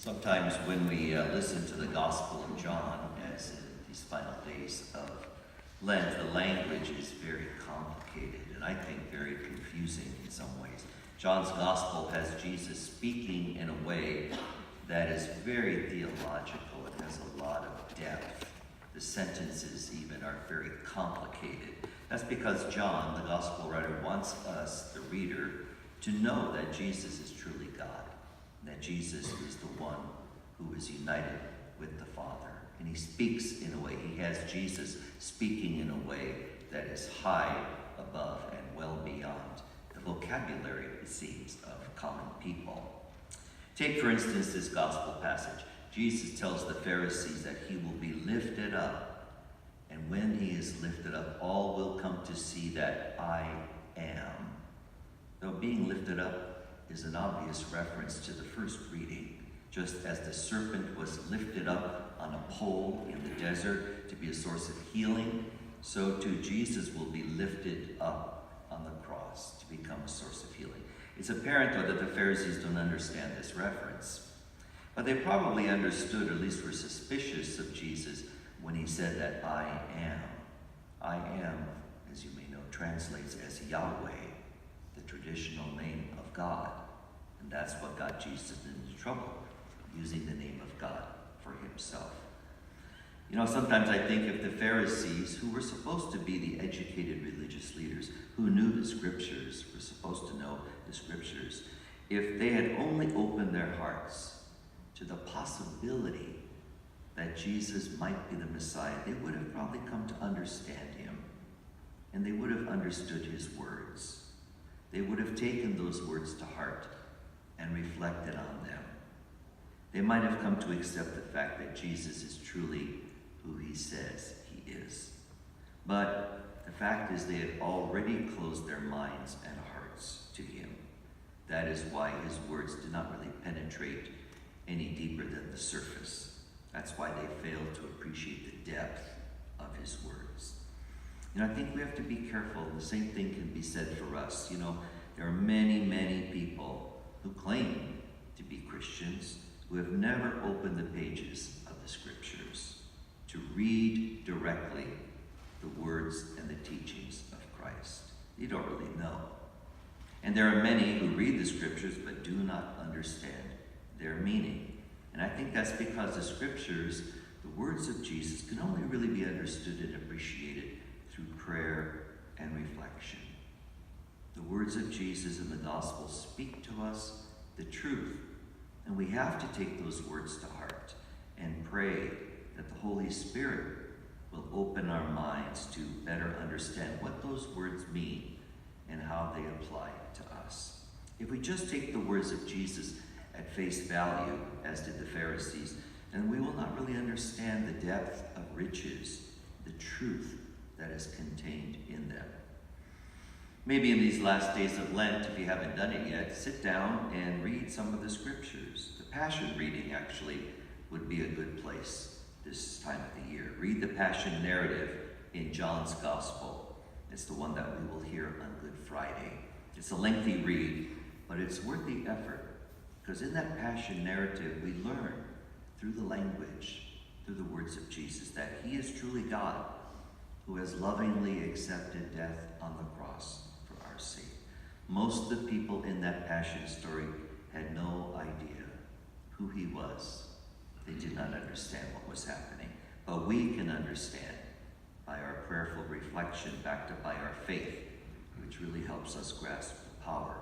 Sometimes when we listen to the Gospel of John, as in these final days of Lent, the language is very complicated and I think very confusing in some ways. John's Gospel has Jesus speaking in a way that is very theological. It has a lot of depth. The sentences even are very complicated. That's because John, the Gospel writer, wants us, the reader, to know that Jesus is truly God. That Jesus is the one who is united with the Father. And he speaks in a way, he has Jesus speaking in a way that is high above and well beyond the vocabulary, it seems, of common people. Take, for instance, this gospel passage. Jesus tells the Pharisees that he will be lifted up. And when he is lifted up, all will come to see that I am. Though being lifted up is an obvious reference to the first reading. Just as the serpent was lifted up on a pole in the desert to be a source of healing, so too Jesus will be lifted up on the cross to become a source of healing. It's apparent, though, that the Pharisees don't understand this reference. But they probably understood, or at least were suspicious of Jesus when he said that I am. I am, as you may know, translates as Yahweh, the traditional name of God. And that's what got Jesus into trouble, using the name of God for himself. You know, sometimes I think if the Pharisees, who were supposed to be the educated religious leaders, who knew the scriptures, were supposed to know the scriptures, if they had only opened their hearts to the possibility that Jesus might be the Messiah, they would have probably come to understand him, and they would have understood his words. They would have taken those words to heart and reflected on them. They might have come to accept the fact that Jesus is truly who he says he is. But the fact is they had already closed their minds and hearts to him. That is why his words did not really penetrate any deeper than the surface. That's why they failed to appreciate the depth of his words. You know, I think we have to be careful. The same thing can be said for us. You know, there are many, many people who claim to be Christians who have never opened the pages of the scriptures to read directly the words and the teachings of Christ. You don't really know. And there are many who read the scriptures but do not understand their meaning. And I think that's because the scriptures, the words of Jesus, can only really be understood and appreciated through prayer and reflection. The words of Jesus in the gospel speak to us the truth, and we have to take those words to heart and pray that the Holy Spirit will open our minds to better understand what those words mean and how they apply to us. If we just take the words of Jesus at face value, as did the Pharisees, then we will not really understand the depth of riches, the truth that is contained in them. Maybe in these last days of Lent, if you haven't done it yet, sit down and read some of the scriptures. The Passion reading actually would be a good place this time of the year. Read the Passion narrative in John's Gospel. It's the one that we will hear on Good Friday. It's a lengthy read, but it's worth the effort, because in that Passion narrative, we learn through the language, through the words of Jesus, that he is truly God, who has lovingly accepted death on the cross for our sake. Most of the people in that Passion story had no idea who he was. They did not understand what was happening. But we can understand by our prayerful reflection, backed up by our faith, which really helps us grasp the power